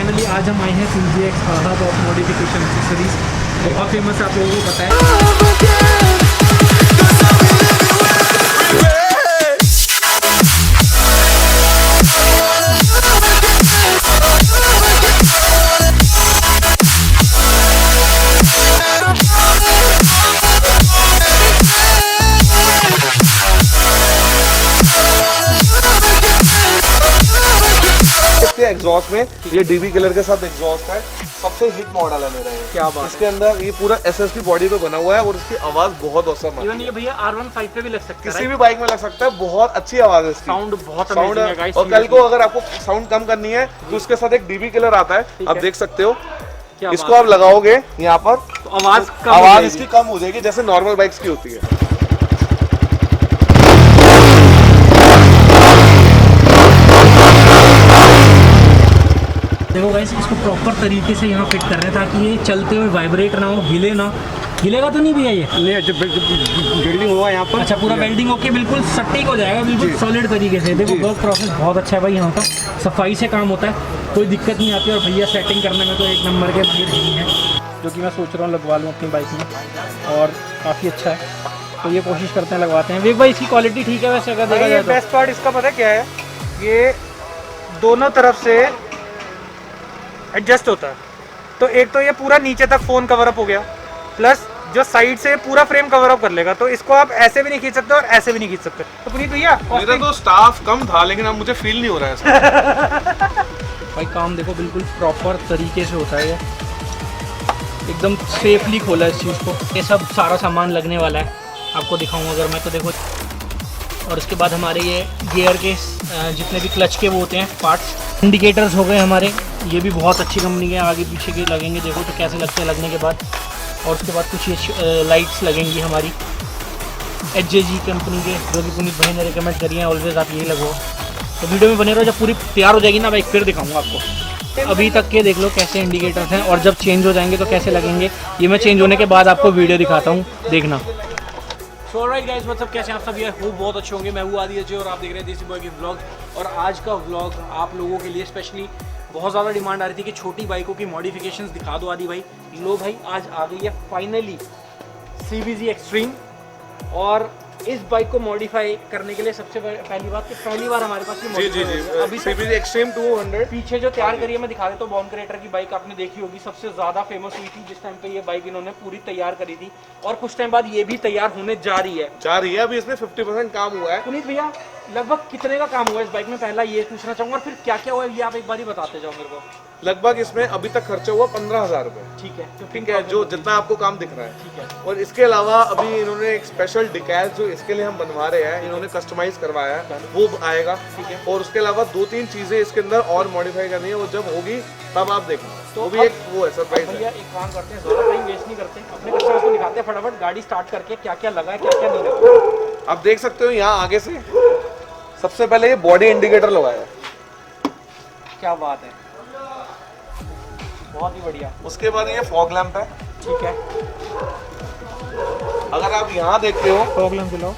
Finally आज हम आए हैं CGX hub of modification accessories. बहुत फेमस है, आप लोगों को पता है। एग्जॉस्ट में ये डीबी कलर के साथ एग्जॉस्ट है, सबसे हिट मॉडल है मेरा ये। क्या बात इसके अंदर ये पूरा SSP बॉडी पे बना हुआ है और इसकी आवाज बहुत औसम है। इवन ये भैया R15 पे भी लग सकता है, किसी भी बाइक में लग सकता है। बहुत अच्छी आवाज है इसकी, साउंड बहुत साउंड अमेजिंग है गाइस। और कल को अगर आपको साउंड कम करनी है तो उसके साथ एक डीबी कलर आता है, आप देख सकते हो। इसको आप लगाओगे यहाँ पर तो आवाज इसकी कम हो जाएगी जैसे नॉर्मल बाइक्स की होती है। देखो गाइस, इसको प्रॉपर तरीके से यहाँ फिट कर रहे हैं ताकि ये चलते हुए वाइब्रेट ना हो, हिले ना। हिलेगा तो नहीं भैया ये? नहीं, जब वेल्डिंग हुआ यहाँ पर। अच्छा, पूरा वेल्डिंग होके बिल्कुल सटीक हो जाएगा, बिल्कुल सॉलिड तरीके से। देखो वर्क प्रोसेस बहुत अच्छा है भाई, यहाँ का सफाई से काम होता है, कोई दिक्कत नहीं आती। और भैया सेटिंग करने में तो एक नंबर के माहिर नहीं है, जो कि मैं सोच रहा हूँ लगवा लूँ अपनी बाइक में, और काफ़ी अच्छा है। तो ये कोशिश करते हैं, लगवाते हैं। विवेक भाई, इसकी क्वालिटी ठीक है वैसे अगर देखा जाए तो? बेस्ट पार्ट इसका पता क्या है, ये दोनों तरफ से एडजस्ट होता है। तो एक तो ये पूरा नीचे तक फोन कवर अप हो गया, प्लस जो साइड से पूरा फ्रेम कवर अप कर लेगा। तो इसको आप ऐसे भी नहीं खींच सकते और ऐसे भी नहीं खींच सकते। तो पुनीत भैया, मेरा तो स्टाफ कम था लेकिन अब मुझे फील नहीं हो रहा है इसका। भाई काम देखो बिल्कुल प्रॉपर तरीके से होता है, ये एकदम सेफली खोला इस चीज़ को। ये सब सारा सामान लगने वाला है, आपको दिखाऊंगा अगर मैं, तो देखो। और उसके बाद हमारे ये गियर के जितने भी क्लच के वो होते हैं पार्ट्स, इंडिकेटर्स हो गए हमारे, ये भी बहुत अच्छी कंपनी के आगे पीछे के लगेंगे। देखो तो कैसे लगते हैं लगने के बाद। और उसके बाद कुछ ये लाइट्स लगेंगी हमारी HJG कंपनी के, जो कि पुनीत भाई ने रिकमेंड करी है, ऑलवेज आप यही लगवाओ। तो वीडियो में बने रहो, जब पूरी तैयार हो जाएगी ना बाइक फिर दिखाऊंगा आपको। अभी तक के देख लो कैसे इंडिकेटर्स हैं, और जब चेंज हो जाएंगे तो कैसे लगेंगे, ये मैं चेंज होने के बाद आपको वीडियो दिखाता हूँ, देखना। सो ऑलराइट गाइस, मतलब कैसे आप सब? ये खूब बहुत अच्छे होंगे। मैं हूँ आदि अजय और आप देख रहे हैं देसी बॉय की व्लॉग। और आज का व्लॉग आप लोगों के लिए स्पेशली बहुत ज़्यादा डिमांड आ रही थी कि छोटी बाइकों की मॉडिफिकेशंस दिखा दो आदि भाई। लो भाई, आज आ गई है फाइनली CBZ एक्सट्रीम। और इस बाइक को मॉडिफाई करने के लिए सबसे पहली बात कि पहली बार हमारे पास अभी CBZ एक्सट्रीम 200 पीछे जो तैयार करी है मैं दिखा देता हूँ। बॉर्न क्रिएटर की बाइक आपने देखी होगी, सबसे ज़्यादा फेमस हुई थी जिस टाइम पे ये बाइक इन्होंने पूरी तैयार करी थी। और कुछ टाइम बाद ये भी तैयार होने जा रही है। अभी इसमें 50% काम हुआ है। पुनीत भैया, लगभग कितने का काम हुआ इस बाइक में, पहला ये पूछना चाहूँगा। और फिर क्या क्या हुआ है ये आप एक बार ही बताते जाओ मेरे को। लगभग इसमें अभी तक खर्चा हुआ 15,000 रुपए। ठीक है, ठीक है, जो जितना आपको काम दिख रहा है। ठीक है। और इसके अलावा अभी इन्होंने एक स्पेशल डिकैल जो इसके लिए हम बनवा रहे हैं, इन्होंने कस्टमाइज करवाया है, वो आएगा। ठीक है। और उसके अलावा 2-3 चीजें इसके अंदर और मॉडिफाई करनी है, वो जब होगी तब आप देखना। तो वो भी एक वो है सरप्राइज है। भैया एक काम करते हैं, ज़्यादा टाइम वेस्ट नहीं करते, अपने कस्टमर्स को दिखाते हैं फटाफट गाड़ी स्टार्ट करके क्या क्या लगा है, क्या क्या नहीं लगा। आप देख सकते हो यहाँ आगे से सबसे पहले ये बॉडी इंडिकेटर लगाया है। क्या बात है, बहुत ही बढ़िया। उसके बाद ये फॉग लैंप है। ठीक है, अगर आप यहाँ देखते हो, फॉग लैंप दिलाओ।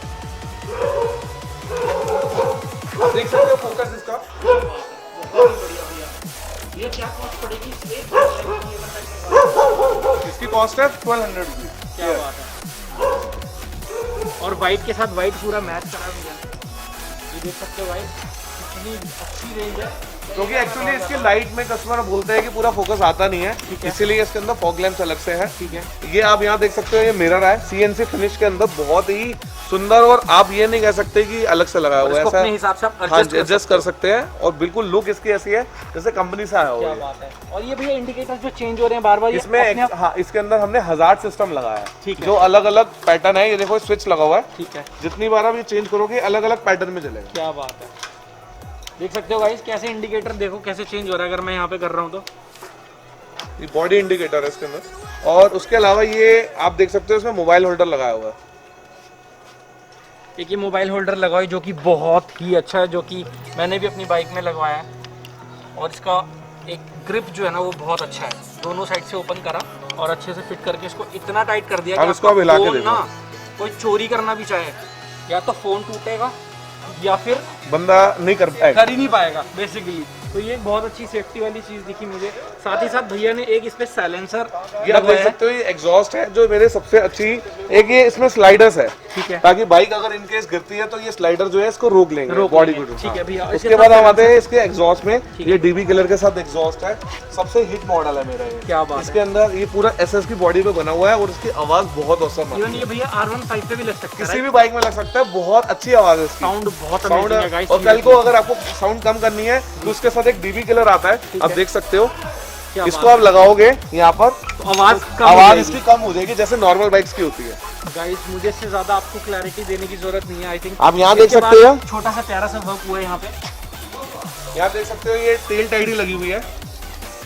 आप देख सकते हो फोकस इसका। ये क्या कॉस्ट पड़ेगी? इसकी कॉस्ट है 1200 रुपीज। क्या बात है। और वाइट के साथ वाइट पूरा मैच करा हुआ है, ये देख सकते हो वाइट कितनी अच्छी रेंज है। क्योंकि एक्चुअली इसकी लाइट में कस्टमर बोलते हैं कि पूरा फोकस आता नहीं है, इसीलिए इसके अंदर फॉग लैंप्स अलग से है। ठीक है। ये आप यहाँ देख सकते हो, ये मिरर है CNC फिनिश के अंदर, बहुत ही सुंदर। और आप ये नहीं कह सकते कि अलग से लगाया हुआ है, ऐसा अपने हिसाब से आप हाँ एडजस्ट कर सकते हैं। और बिल्कुल लुक इसकी ऐसी है जैसे कंपनी से आया क्या हुआ है। बात है। और ये भैया इंडिकेटर्स जो चेंज हो रहे हैं बार बार, इसमें हाँ, इसके अंदर हमने हजार्ड सिस्टम लगाया है। ठीक है। जो अलग अलग पैटर्न है, ये देखो स्विच लगा हुआ है। ठीक है। जितनी बार आप ये चेंज करोगे अलग अलग पैटर्न में चलेगा। क्या बात है, देख सकते हो गाइस कैसे इंडिकेटर देखो कैसे चेंज हो रहा है अगर मैं यहाँ पे कर रहा हूँ तो। ये बॉडी इंडिकेटर है इसके अंदर। और उसके अलावा ये आप देख सकते हो इसमें मोबाइल होल्डर लगाया हुआ है। एक ये मोबाइल होल्डर लगाओ जो कि बहुत ही अच्छा है, जो कि मैंने भी अपनी बाइक में लगवाया है। और इसका एक ग्रिप जो है ना वो बहुत अच्छा है, दोनों साइड से ओपन करा और अच्छे से फिट करके इसको इतना टाइट कर दिया कि इसको अब हिला के देखो। ना कोई चोरी करना भी चाहे या तो फोन टूटेगा या फिर बंदा नहीं कर पाएगा, कर ही नहीं पाएगा बेसिकली। तो ये बहुत अच्छी सेफ्टी वाली चीज दिखी मुझे। साथ ही साथ भैया ने एक इसमें साइलेंसर ये आप देख सकते हो, ये एग्जॉस्ट है जो मेरे सबसे अच्छी। एक ये इसमें स्लाइडर्स है, ठीक है, ताकि बाइक अगर इनकेस गिरती है तो ये स्लाइडर जो है इसको रोक लेंगे बॉडी को। ठीक है भैया। उसके बाद हम आते हैं इसके एग्जॉस्ट में। ये डीबी कलर के साथ एग्जॉस्ट है, सबसे हिट मॉडल है मेरा ये। क्या बात इसके अंदर ये पूरा एसएस की बॉडी पे बना हुआ है और इसकी आवाज बहुत औसम है। इवन ये भैया R15 पे भी लग सकता है, किसी भी बाइक में लग सकता है, बहुत अच्छी आवाज है इसकी। साउंड बहुत साउंड अमेजिंग है गाइस। और कल को अगर आपको साउंड कम करनी है तो उसके साथ एक डीबी किलर आता है, आप देख सकते हो। इसको आप लगाओगे यहाँ पर तो आवाज आवाज इसकी कम हो जाएगी जैसे नॉर्मल बाइक्स की होती है। गाइस मुझे इससे ज्यादा आपको क्लैरिटी देने की जरूरत नहीं है। आई थिंक आप यहाँ देख सकते हो, छोटा सा प्यारा सा वर्क हुआ है यहाँ पे। यहाँ देख सकते हो ये टेल टाइडी लगी हुई है।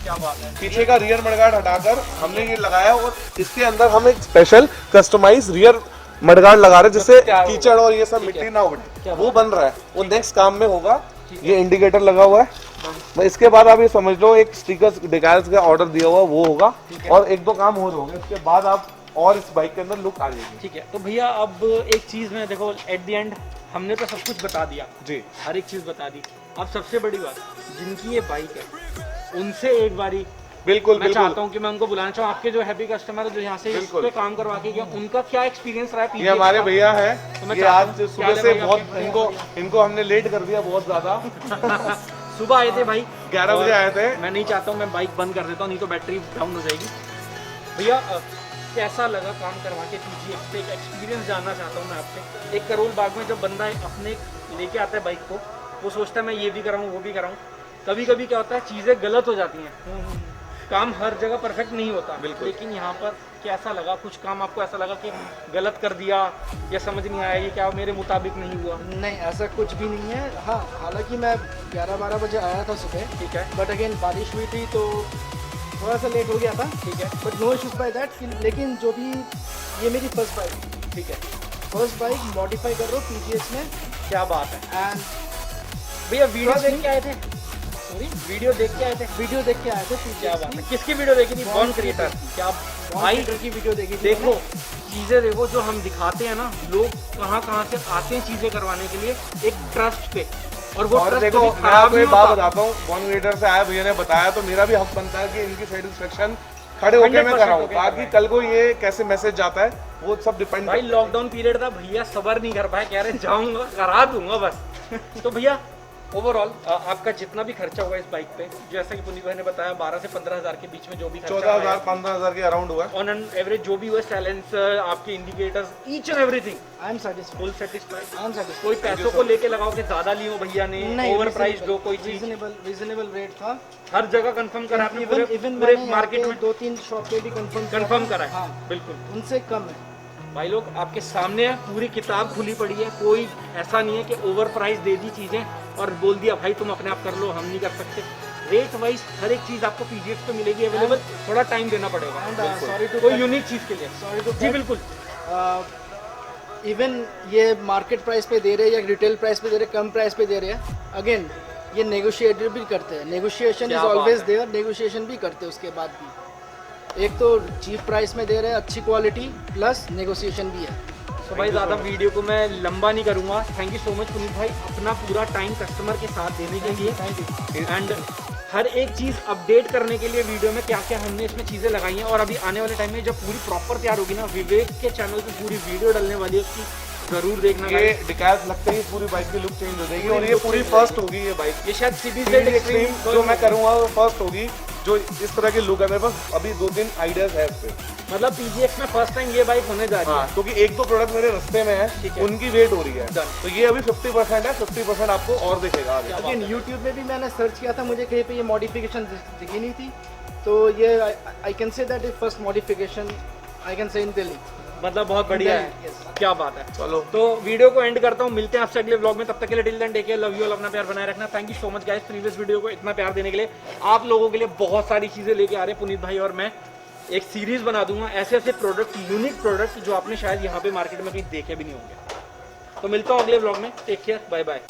क्या बात है। पीछे का रियर मडगार्ड हटाकर हमने ये लगाया और इसके अंदर हम एक स्पेशल कस्टमाइज रियर मडगार्ड लगा रहे हैं जिससे कीचड़ और ये सब मिट्टी ना उड़े। वो बन रहा है, वो नेक्स्ट काम में होगा। ये इंडिकेटर लगा हुआ है। इसके बाद आप ये समझ लो एक स्टिकर डिकैल्स का ऑर्डर दिया हुआ वो होगा और एक दो काम और होंगे, उसके बाद आप और इस बाइक के अंदर लुक आ जाएगी। ठीक है। तो भैया अब एक चीज में देखो, एट द एंड हमने तो सब कुछ बता दिया जी, हर एक चीज बता दी। अब सबसे बड़ी बात, जिनकी ये बाइक है उनसे एक बारी बिल्कुल मैं चाहता हूँ कि मैं उनको बुलाना चाहूँ। आपके जो हैप्पी कस्टमर है जो यहाँ से इस पे काम करवा के गया, उनका क्या एक्सपीरियंस रहा है? ये हमारे भैया है, तो ये आज सुबह से बहुत इनको हमने लेट कर दिया बहुत ज्यादा। सुबह आए थे भाई, 11 बजे आए थे। मैं नहीं चाहता हूँ, मैं बाइक बंद कर देता हूँ, नहीं तो बैटरी डाउन हो जाएगी। भैया कैसा लगा काम करवा के PGX पे? एक एक्सपीरियंस जानना चाहता हूँ मैं आपसे। एक करोल बाग में जब बंदा अपने लेके आता है बाइक को, वो सोचता है मैं ये भी कराऊँ वो भी कराऊँ। कभी कभी क्या होता है, चीज़ें गलत हो जाती हैं, काम हर जगह परफेक्ट नहीं होता। लेकिन यहाँ पर कैसा लगा? कुछ काम आपको ऐसा लगा कि गलत कर दिया या समझ नहीं आया, ये क्या मेरे मुताबिक नहीं हुआ? नहीं, ऐसा कुछ भी नहीं है। हाँ, हालांकि मैं 11-12 बजे आया था सुबह, ठीक है, बट अगेन बारिश हुई थी तो थोड़ा सा लेट हो गया था। ठीक है, but no issues by that. लेकिन जो भी, ये मेरी फर्स्ट बाइक, ठीक है, फर्स्ट बाइक मॉडिफाई कर रहा हूँ PGX में। क्या बात है। एंड भैया वीडियो देख के आए थे? सॉरी, वीडियो देख के आए थे? वीडियो देख के आए थे क्या PGX बात है। की। किसकी वीडियो देखी थी? Born creator. क्या भाई की वीडियो देखी थी देखो, मैंने। चीज़ें देखो जो हम दिखाते हैं ना, लोग कहाँ कहाँ से आते हैं चीज़ें करवाने के लिए एक ट्रस्ट पे, और वो ट्रस्ट देखो कभी मैं खराब आपको नहीं एक बात होता। बताता हूँ, बॉन रीडर से आया भैया ने बताया तो मेरा भी हक बनता है कि इनकी सेटिस्फेक्शन खड़े होकर मैं 100% कराऊं, होके ताकि कल को ये कैसे मैसेज जाता है वो सब डिपेंड। भाई लॉकडाउन पीरियड था, भैया सबर नहीं कर पाए, कह रहे जाऊंगा करा दूंगा बस। तो भैया ओवरऑल आपका जितना भी खर्चा हुआ इस बाइक पे, जैसा कि पुनीत भाई ने बताया 12 से 15 हज़ार के बीच में जो भी 14,000 15,000 के अराउंड हुआ है ऑन एन एवरेज, जो भी हुआ साइलेंसर, आपके indicators, each and everything I am satisfied. Full satisfied. I am satisfied. कोई पैसों को लेके लगाओ कि ज्यादा लियो भैया ने, ओवर प्राइस दो, कोई चीज रीजनेबल रेट था। हर जगह कंफर्म करा आपने, इवन पूरे मैंने मार्केट में 2-3 शॉप पे भी कंफर्म करा है। हाँ, बिल्कुल उनसे कम है। भाई लोग आपके सामने है, पूरी किताब खुली पड़ी है, कोई ऐसा नहीं है कि ओवर प्राइस दे दी चीजें और बोल दिया भाई तुम अपने आप कर लो, हम नहीं कर सकते। रेट वाइज हर एक चीज आपको PGX पे मिलेगी अवेलेबल, थोड़ा टाइम देना पड़ेगा। सॉरी टू कोई यूनिक चीज के लिए। सॉरी टू जी बिल्कुल। इवन ये मार्केट प्राइस पे दे रहे हैं या रिटेल प्राइस पे दे रहे हैं, कम प्राइस पे दे रहे हैं, अगेन ये नेगोशिएट भी करते हैं। Negotiation is always there, negotiation भी करते हैं उसके बाद भी। एक तो चीप प्राइस में दे रहे हैं, अच्छी क्वालिटी प्लस नेगोशिएशन भी है। तो भाई ज़्यादा वीडियो को मैं लंबा नहीं करूँगा। Thank you so much Puneet भाई, अपना पूरा टाइम कस्टमर के साथ देने के लिए। Thank you. एंड हर एक चीज़ अपडेट करने के लिए वीडियो में क्या क्या हमने इसमें चीज़ें लगाई हैं, और अभी आने वाले टाइम में जब पूरी प्रॉपर तैयार होगी ना, विवेक के चैनल पे पूरी वीडियो डलने वाली है, उसकी जरूर देखना। ये डिकैल्स लगते ही पूरी बाइक की लुक चेंज हो जाएगी और ये पूरी फर्स्ट होगी ये बाइक। ये शायद CBZ एक्सट्रीम जो मैं करूँगा वो फर्स्ट होगी जो इस तरह की लुक है। मेरे पास अभी 2-3 आइडियाज है इस पे, मतलब PGX में फर्स्ट टाइम ये बाइक होने जा रही है। क्योंकि एक दो प्रोडक्ट मेरे रास्ते में ठीक है, है। उनकी वेट हो रही है। Done। तो ये अभी 50% है, 50% आपको और दिखेगा आगे। अगेन यूट्यूब में भी मैंने सर्च किया था, मुझे कहीं पे ये मॉडिफिकेशन दिखी नहीं थी, तो ये I can say that is first modification I can say इन दिल्ली। मतलब बहुत बढ़िया है। Yes। क्या बात है। चलो तो वीडियो को एंड करता हूँ, मिलते हैं आपसे अगले व्लॉग में, तब तक के लिए till then take care, love you all, अपना प्यार बनाए रखना। Thank you so much guys, previous video को इतना प्यार देने के लिए। आप लोगों के लिए बहुत सारी चीजें लेके आ रहे हैं पुनीत भाई, और मैं एक सीरीज बना दूंगा ऐसे ऐसे प्रोडक्ट, यूनिक प्रोडक्ट जो आपने शायद यहाँ पे मार्केट में कहीं देखे भी नहीं होंगे। तो मिलता हूँ अगले व्लॉग में, टेक केयर, बाय बाय।